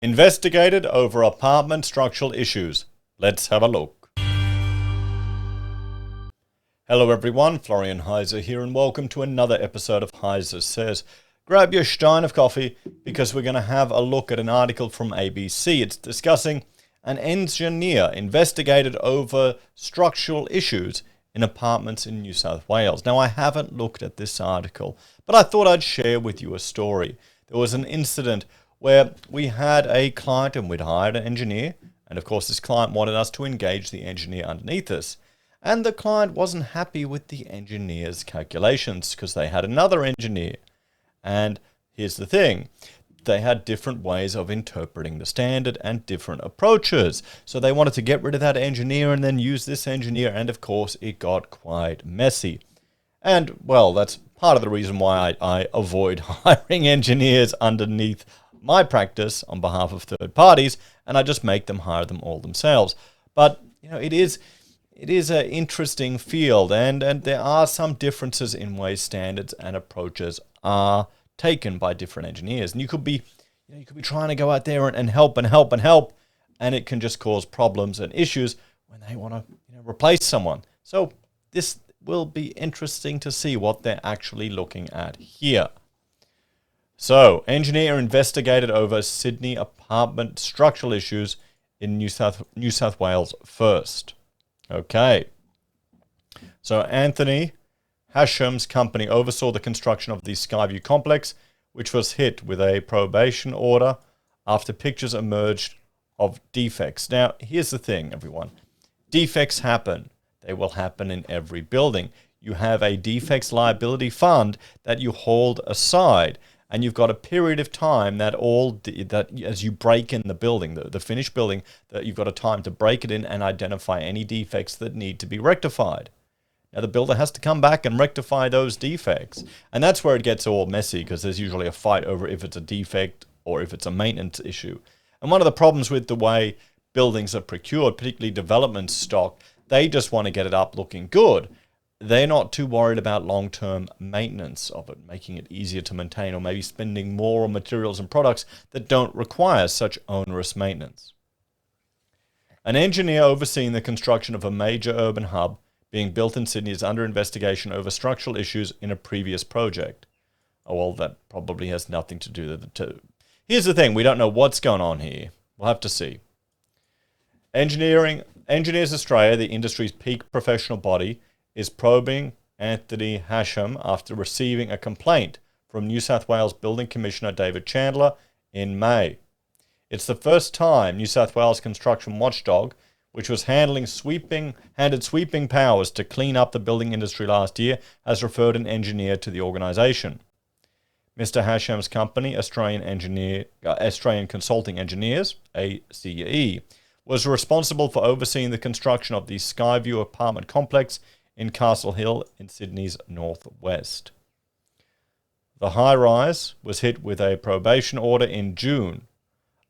Investigated over apartment structural issues. Let's have a look. Hello everyone, Florian.Heise here, and welcome to another episode of HeiseSays. Grab your stein of coffee because we're going to have a look at an article from ABC. It's discussing an engineer investigated over structural issues in apartments in New South Wales. Now, I haven't looked at this article, but I thought I'd share with you a story. There was an incident where we had a client and we'd hired an engineer, and of course this client wanted us to engage the engineer underneath us. And the client wasn't happy with the engineer's calculations because they had another engineer. And here's the thing, they had different ways of interpreting the standard and different approaches. So they wanted to get rid of that engineer and then use this engineer, and of course it got quite messy. And well, that's part of the reason why I avoid hiring engineers underneath my practice on behalf of third parties, and I just make them hire them all themselves. But you know, it is an interesting field, and there are some differences in ways standards and approaches are taken by different engineers. And you could be trying to go out there and help, and it can just cause problems and issues when they want to replace someone. So this will be interesting to see what they're actually looking at here. So, engineer investigated over Sydney apartment structural issues in New South Wales first. Okay. So, Anthony Hasham's company oversaw the construction of the Skyview complex, which was hit with a probation order after pictures emerged of defects. Now, here's the thing, everyone. Defects happen. They will happen in every building. You have a defects liability fund that you hold aside, and you've got a period of time that as you break in the building, the finished building, that you've got a time to break it in and identify any defects that need to be rectified. Now, the builder has to come back and rectify those defects. And that's where it gets all messy, because there's usually a fight over if it's a defect or if it's a maintenance issue. And one of the problems with the way buildings are procured, particularly development stock, they just want to get it up looking good. They're not too worried about long-term maintenance of it, making it easier to maintain, or maybe spending more on materials and products that don't require such onerous maintenance. An engineer overseeing the construction of a major urban hub being built in Sydney is under investigation over structural issues in a previous project. Oh, well, that probably has nothing to do with it. Here's the thing, we don't know what's going on here. We'll have to see. Engineers Australia, the industry's peak professional body, is probing Anthony Hasham after receiving a complaint from New South Wales Building Commissioner David Chandler in May. It's the first time New South Wales construction watchdog, which was handed sweeping powers to clean up the building industry last year, has referred an engineer to the organisation. Mr. Hasham's company, Australian Consulting Engineers, ACE, was responsible for overseeing the construction of the Skyview apartment complex in Castle Hill in Sydney's northwest. The high-rise was hit with a probation order in June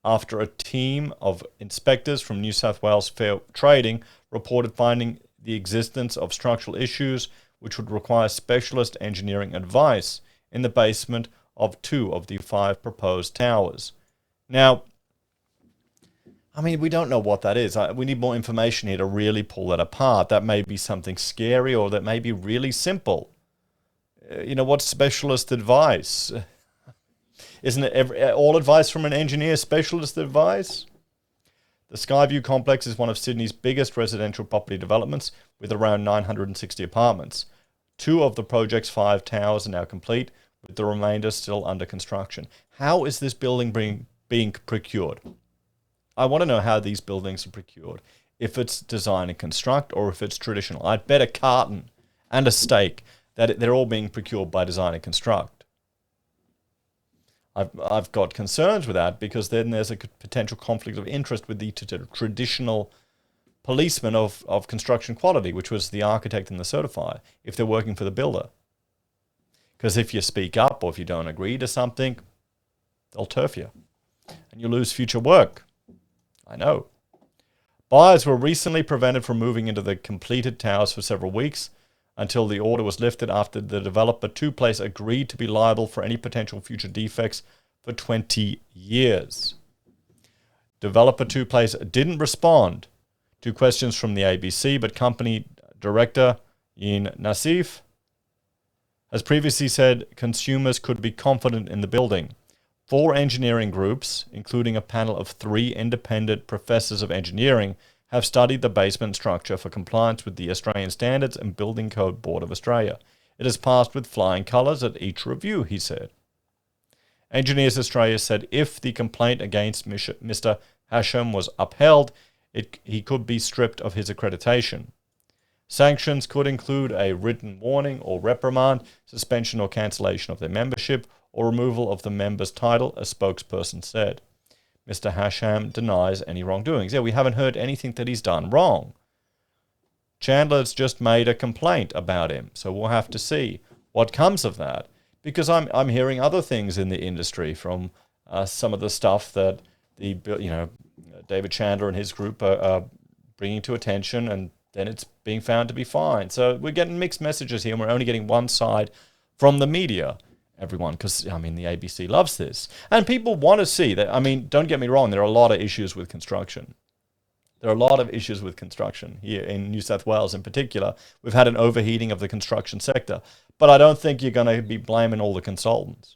after a team of inspectors from New South Wales Fair Trading reported finding the existence of structural issues which would require specialist engineering advice in the basement of 2 of the 5 proposed towers. Now, I mean, we don't know what that is. We need more information here to really pull that apart. That may be something scary, or that may be really simple. What's specialist advice? Isn't it all advice from an engineer specialist advice? The Skyview complex is one of Sydney's biggest residential property developments with around 960 apartments. 2 of the project's 5 towers are now complete, with the remainder still under construction. How is this building being procured? I want to know how these buildings are procured. If it's design and construct, or if it's traditional. I'd bet a carton and a stake that they're all being procured by design and construct. I've got concerns with that, because then there's a potential conflict of interest with the traditional policeman of construction quality, which was the architect and the certifier, if they're working for the builder. Because if you speak up, or if you don't agree to something, they'll turf you, and you lose future work. I know. Buyers were recently prevented from moving into the completed towers for several weeks until the order was lifted after the developer 2Place agreed to be liable for any potential future defects for 20 years. Developer 2Place didn't respond to questions from the ABC, but company director Yin Nassif has previously said consumers could be confident in the building. 4 engineering groups, including a panel of 3 independent professors of engineering, have studied the basement structure for compliance with the Australian Standards and Building Code Board of Australia. It has passed with flying colours at each review, he said. Engineers Australia said if the complaint against Mr. Hashem was upheld, he could be stripped of his accreditation. Sanctions could include a written warning or reprimand, suspension or cancellation of their membership, or removal of the member's title, a spokesperson said. Mr. Hashem denies any wrongdoings. Yeah, we haven't heard anything that he's done wrong. Chandler's just made a complaint about him, so we'll have to see what comes of that. Because I'm hearing other things in the industry from some of the stuff that David Chandler and his group are bringing to attention, and then it's being found to be fine. So we're getting mixed messages here, and we're only getting one side from the media, everyone, because, the ABC loves this. And people want to see that. Don't get me wrong, there are a lot of issues with construction. There are a lot of issues with construction here in New South Wales in particular. We've had an overheating of the construction sector. But I don't think you're going to be blaming all the consultants.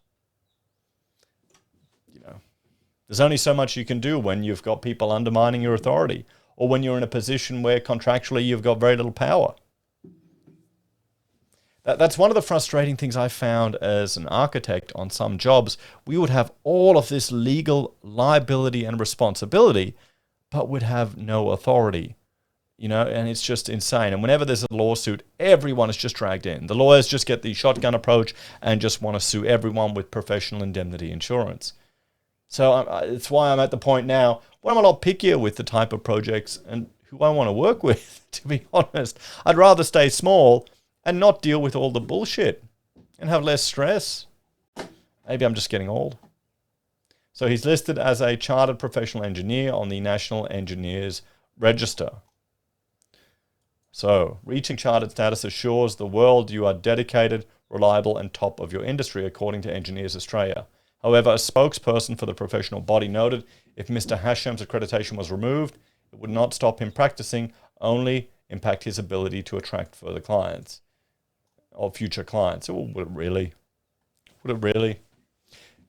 There's only so much you can do when you've got people undermining your authority, or when you're in a position where contractually you've got very little power. That's one of the frustrating things I found as an architect on some jobs. We would have all of this legal liability and responsibility, but would have no authority. And it's just insane. And whenever there's a lawsuit, everyone is just dragged in. The lawyers just get the shotgun approach and just want to sue everyone with professional indemnity insurance. So it's why I'm at the point now where I'm a lot pickier with the type of projects and who I want to work with, to be honest. I'd rather stay small and not deal with all the bullshit and have less stress. Maybe I'm just getting old. So he's listed as a chartered professional engineer on the National Engineers Register. So, reaching chartered status assures the world you are dedicated, reliable, and top of your industry, according to Engineers Australia. However, a spokesperson for the professional body noted if Mr. Hashem's accreditation was removed, it would not stop him practicing, only impact his ability to attract further clients or future clients. Oh, would it really? Would it really?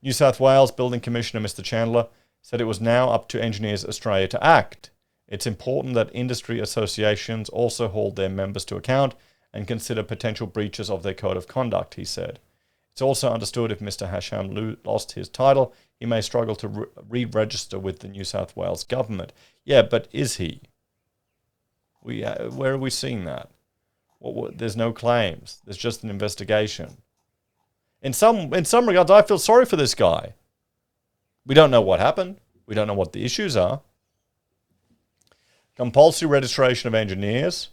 New South Wales Building Commissioner Mr. Chandler said it was now up to Engineers Australia to act. It's important that industry associations also hold their members to account and consider potential breaches of their code of conduct, he said. It's also understood if Mr. Hashem lost his title, he may struggle to re-register with the New South Wales government. Yeah, but is he? Where are we seeing that? There's no claims. There's just an investigation. In some regards, I feel sorry for this guy. We don't know what happened. We don't know what the issues are. Compulsory registration of engineers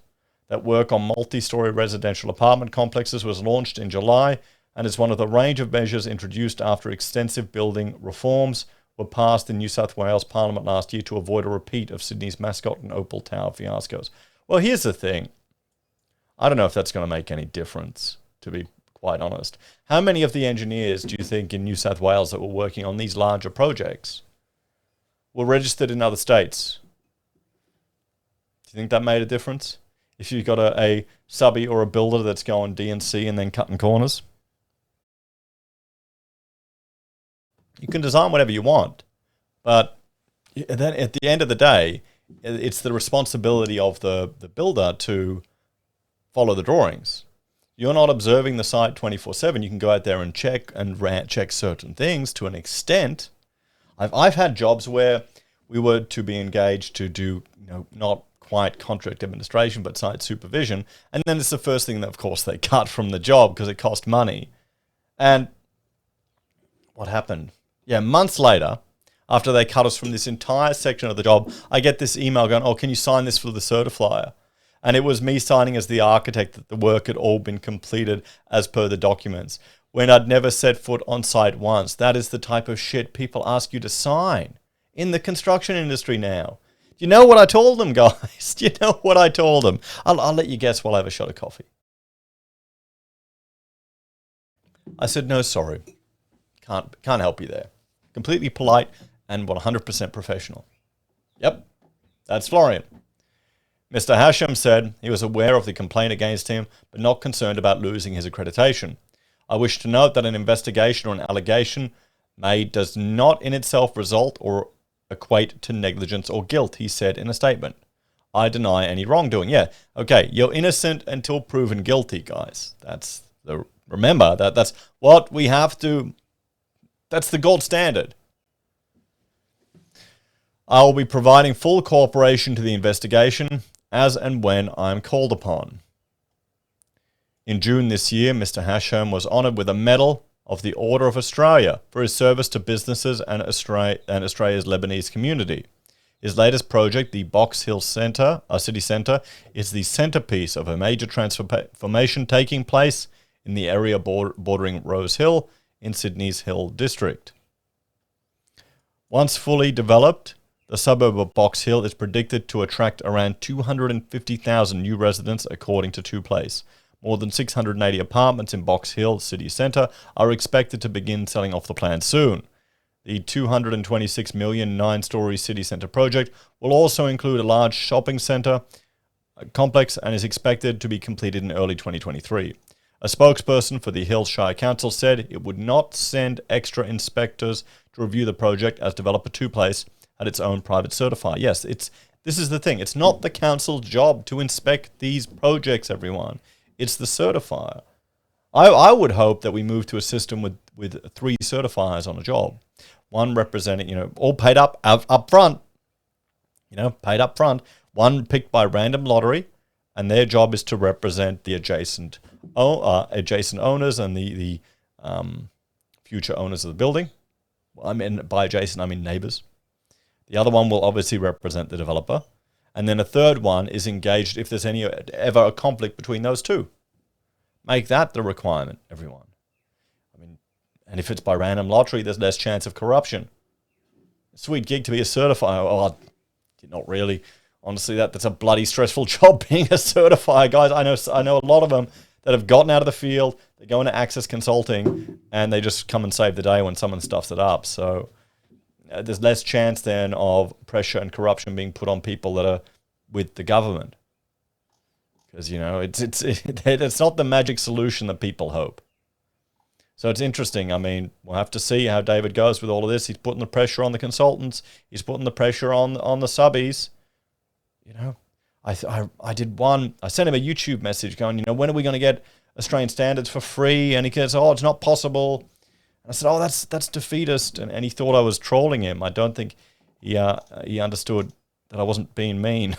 that work on multi-storey residential apartment complexes was launched in July and is one of the range of measures introduced after extensive building reforms were passed in New South Wales Parliament last year to avoid a repeat of Sydney's Mascot and Opal Tower fiascos. Well, here's the thing. I don't know if that's going to make any difference, to be quite honest. How many of the engineers do you think in New South Wales that were working on these larger projects were registered in other states? Do you think that made a difference? If you've got a subby or a builder that's going D&C and then cutting corners? You can design whatever you want, but then at the end of the day, it's the responsibility of the builder to follow the drawings. You're not observing the site 24/7. You can go out there and check certain things to an extent. I've had jobs where we were to be engaged to do, not quite contract administration, but site supervision. And then it's the first thing that, of course, they cut from the job because it cost money. And what happened? Yeah, months later, after they cut us from this entire section of the job, I get this email going, oh, can you sign this for the certifier? And it was me signing as the architect that the work had all been completed as per the documents, when I'd never set foot on site once. That is the type of shit people ask you to sign in the construction industry now. Do you know what I told them, guys? Do you know what I told them? I'll let you guess while I have a shot of coffee. I said, no, sorry. Can't help you there. Completely polite and 100% professional. Yep, that's Florian. Mr. Hashem said he was aware of the complaint against him, but not concerned about losing his accreditation. I wish to note that an investigation or an allegation made does not in itself result or equate to negligence or guilt, he said in a statement. I deny any wrongdoing. Yeah, okay, you're innocent until proven guilty, guys. Remember, that's what we have to, that's the gold standard. I will be providing full cooperation to the investigation as and when I am called upon. In June this year, Mr. Hashem was honoured with a Medal of the Order of Australia for his service to businesses and Australia's Lebanese community. His latest project, the Box Hill Centre, City Centre, is the centrepiece of a major transformation taking place in the area bordering Rose Hill in Sydney's Hill District. Once fully developed, the suburb of Box Hill is predicted to attract around 250,000 new residents, according to 2Place. More than 680 apartments in Box Hill city centre are expected to begin selling off the plan soon. The $226 million 9-storey city centre project will also include a large shopping centre complex and is expected to be completed in early 2023. A spokesperson for the Hill Shire Council said it would not send extra inspectors to review the project as developer 2Place had its own private certifier. Yes, this is the thing. It's not the council's job to inspect these projects, everyone. It's the certifier. I would hope that we move to a system with 3 certifiers on a job. One representing, all paid up front. Paid up front. One picked by random lottery, and their job is to represent the adjacent owners and the future owners of the building. By adjacent, I mean neighbors. The other one will obviously represent the developer. And then a third one is engaged if there's ever a conflict between those two. Make that the requirement, everyone. And if it's by random lottery, there's less chance of corruption. Sweet gig to be a certifier. Oh, not really. Honestly, that's a bloody stressful job being a certifier, guys. I know a lot of them that have gotten out of the field. They go into Access Consulting, and they just come and save the day when someone stuffs it up. So there's less chance then of pressure and corruption being put on people that are with the government. Because, it's not the magic solution that people hope. So it's interesting. We'll have to see how David goes with all of this. He's putting the pressure on the consultants. He's putting the pressure on the subbies. I did one. I sent him a YouTube message going, when are we going to get Australian standards for free? And he goes, it's not possible. And I said, that's defeatist. And he thought I was trolling him. I don't think he understood that I wasn't being mean.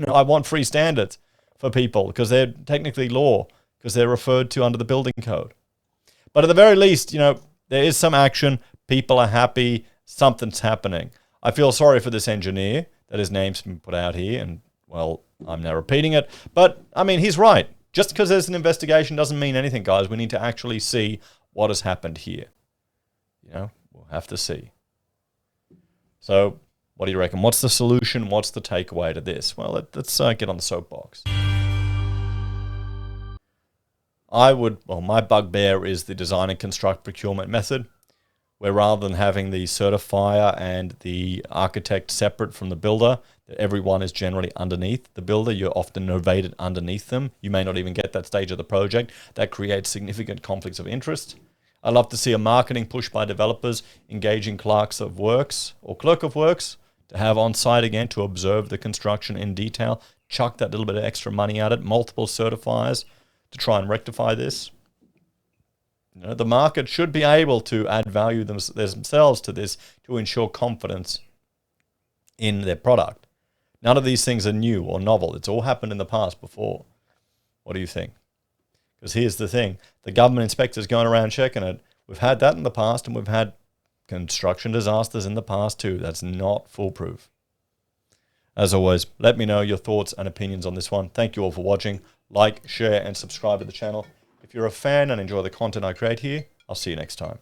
I want free standards for people because they're technically law, because they're referred to under the building code. But at the very least, there is some action. People are happy. Something's happening. I feel sorry for this engineer that his name's been put out here. And, well, I'm now repeating it. But, he's right. Just because there's an investigation doesn't mean anything, guys. We need to actually see what has happened here. We'll have to see. So, what do you reckon? What's the solution? What's the takeaway to this? Well, let's get on the soapbox. My bugbear is the design and construct procurement method, where rather than having the certifier and the architect separate from the builder, that everyone is generally underneath the builder. You're often novated underneath them. You may not even get that stage of the project. That creates significant conflicts of interest. I love to see a marketing push by developers engaging clerk of works to have on site again to observe the construction in detail, chuck that little bit of extra money at it, multiple certifiers to try and rectify this. The market should be able to add value themselves to this to ensure confidence in their product. None of these things are new or novel. It's all happened in the past before. What do you think? Because here's the thing. The government inspectors going around checking it. We've had that in the past, and we've had construction disasters in the past too. That's not foolproof. As always, let me know your thoughts and opinions on this one. Thank you all for watching. Like, share, and subscribe to the channel. If you're a fan and enjoy the content I create here, I'll see you next time.